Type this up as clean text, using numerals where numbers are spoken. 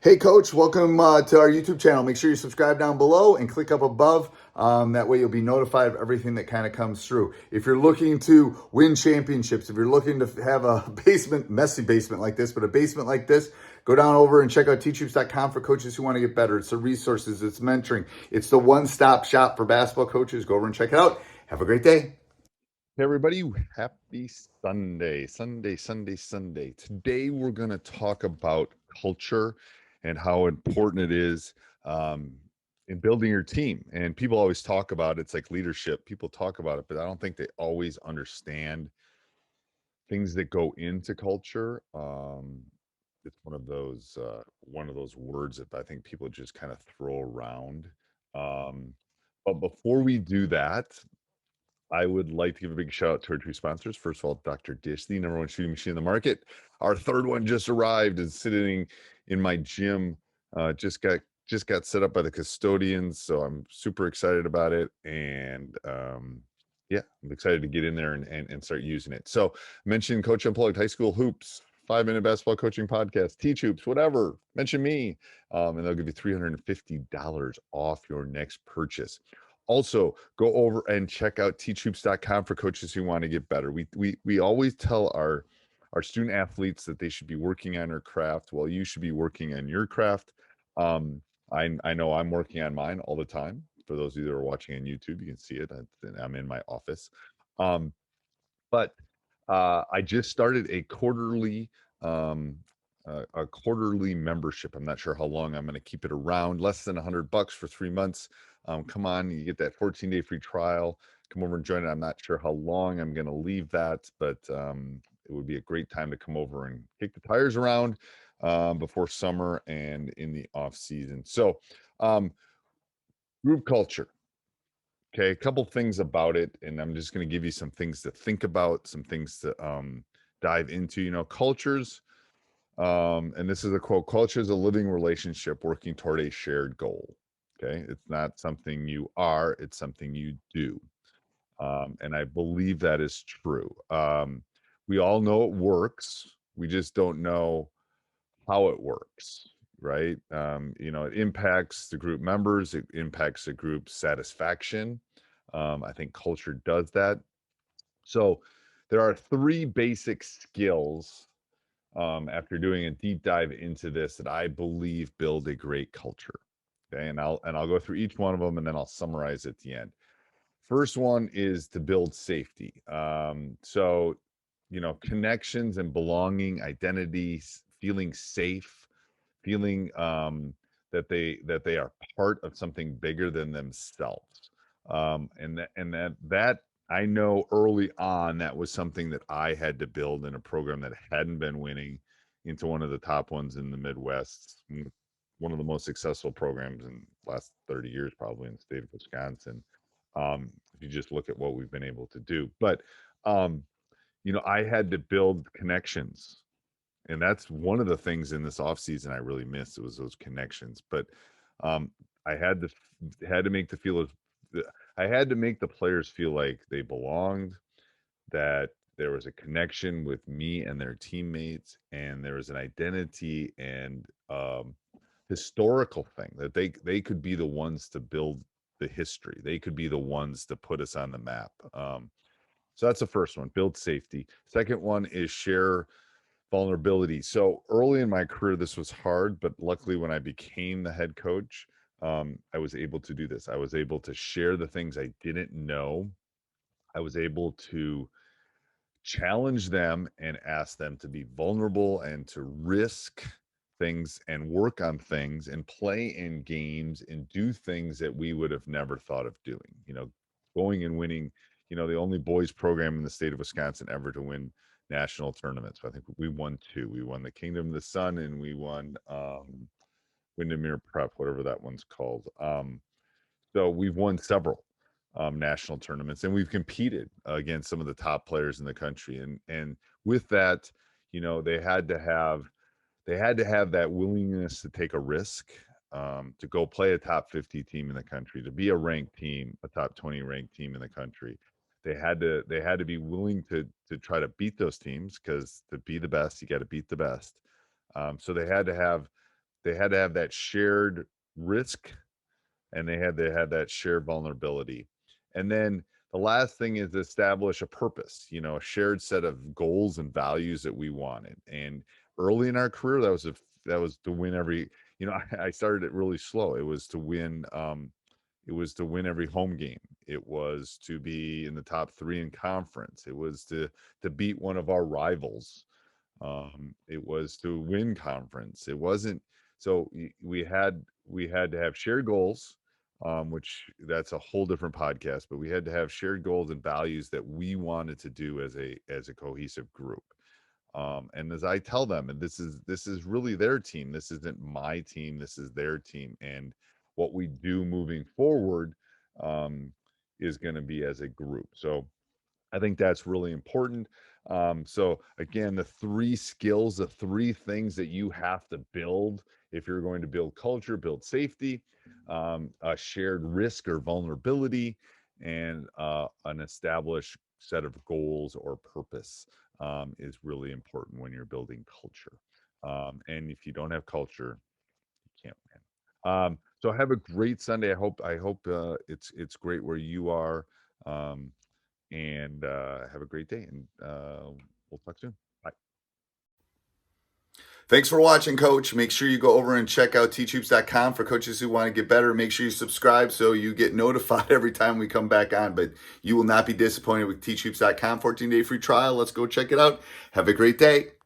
Hey, Coach, welcome to our YouTube channel. Make sure you subscribe down below and click up above. That way you'll be notified of everything that kind of comes through. If you're looking to win championships, if you're looking to have a messy basement like this, but a basement like this, go down over and check out teachhoops.com for coaches who want to get better. It's the resources, it's mentoring, it's the one-stop shop for basketball coaches. Go over and check it out. Have a great day. Hey everybody, happy Sunday. Today we're going to talk about culture and how important it is um, in building your team. And people always talk about it. It's like leadership. People talk about it, but I don't think they always understand things that go into culture. It's one of those words that I think people just kind of throw around. Um, but before we do that, I would like to give a big shout out to our two sponsors. First of all, Dr. Dish, the number one shooting machine in the market. Our third one just arrived and sitting in my gym. Just got set up by the custodians, so I'm super excited about it. And yeah, I'm excited to get in there and start using it. So mention Coach Unplugged High School Hoops, 5-minute basketball coaching podcast, Teachhoops, whatever. Mention me, and they'll give you $350 off your next purchase. Also, go over and check out teachhoops.com for coaches who want to get better. We always tell our student athletes that they should be working on their craft while you should be working on your craft. Um, I know I'm working on mine all the time. For those of you that are watching on YouTube, you can see it. I'm in my office. But I just started um, a quarterly membership. I'm not sure how long I'm going to keep it around. Less than $100 for 3 months. Come on, you get that 14-day free trial. Come over and join it. I'm not sure how long I'm going to leave that, but it would be a great time to come over and kick the tires around before summer and in the off season. So, um, group culture. Okay, a couple things about it, and I'm just going to give you some things to think about, some things to dive into. Cultures, and this is a quote: "Culture is a living relationship working toward a shared goal." Okay, it's not something you are; it's something you do, and I believe that is true. We all know it works. We just don't know how it works, right? It impacts the group members, it impacts the group satisfaction. I think culture does that. So there are three basic skills after doing a deep dive into this that I believe build a great culture. Okay, and I'll go through each one of them and then I'll summarize at the end. First one is to build safety. Connections and belonging, identity, feeling safe, feeling that they are part of something bigger than themselves. And that I know early on that was something that I had to build in a program that hadn't been winning into one of the top ones in the Midwest, one of the most successful programs in the last 30 years, probably in the state of Wisconsin. If you just look at what we've been able to do, but um, I had to build connections, and that's one of the things in this off season I really missed. It was those connections, but um, I had to make the feel of I had to make the players feel like they belonged, that there was a connection with me and their teammates, and there was an identity and historical thing that they could be the ones to build the history. They could be the ones to put us on the map. So that's the first one: build safety. Second one is share vulnerability. So early in my career, this was hard, but luckily, when I became the head coach, I was able to do this. I was able to share the things I didn't know. I was able to challenge them and ask them to be vulnerable and to risk things and work on things and play in games and do things that we would have never thought of doing. Going and winning, the only boys program in the state of Wisconsin ever to win national tournaments. I think we won two. We won the Kingdom of the Sun and we won Windermere Prep, whatever that one's called. So we've won several national tournaments, and we've competed against some of the top players in the country. And with that, they had to have that willingness to take a risk, to go play a top 50 team in the country, to be a ranked team, a top 20 ranked team in the country. They had to be willing to try to beat those teams, because to be the best, you got to beat the best. So they had to have they had to have that shared risk, and they had to have that shared vulnerability. And then the last thing is establish a purpose, a shared set of goals and values that we wanted. And early in our career, that was to win every, I started it really slow. It was to win, every home game. It was to be in the top 3 in conference. It was to beat one of our rivals. It was to win conference. It wasn't, so we had to have shared goals, which that's a whole different podcast, but we had to have shared goals and values that we wanted to do as a cohesive group. And as I tell them, and this is really their team. This isn't my team. This is their team. And what we do moving forward, um, is going to be as a group. So I think that's really important. So again, the 3 skills, the 3 things that you have to build if you're going to build culture, build safety, a shared risk or vulnerability, and an established set of goals or purpose, is really important when you're building culture. And if you don't have culture, you can't win. So have a great Sunday. I hope it's great where you are. Um, and have a great day. And we'll talk soon. Bye. Thanks for watching, Coach. Make sure you go over and check out teachhoops.com for coaches who want to get better. Make sure you subscribe so you get notified every time we come back on. But you will not be disappointed with teachhoops.com. 14-day free trial. Let's go check it out. Have a great day.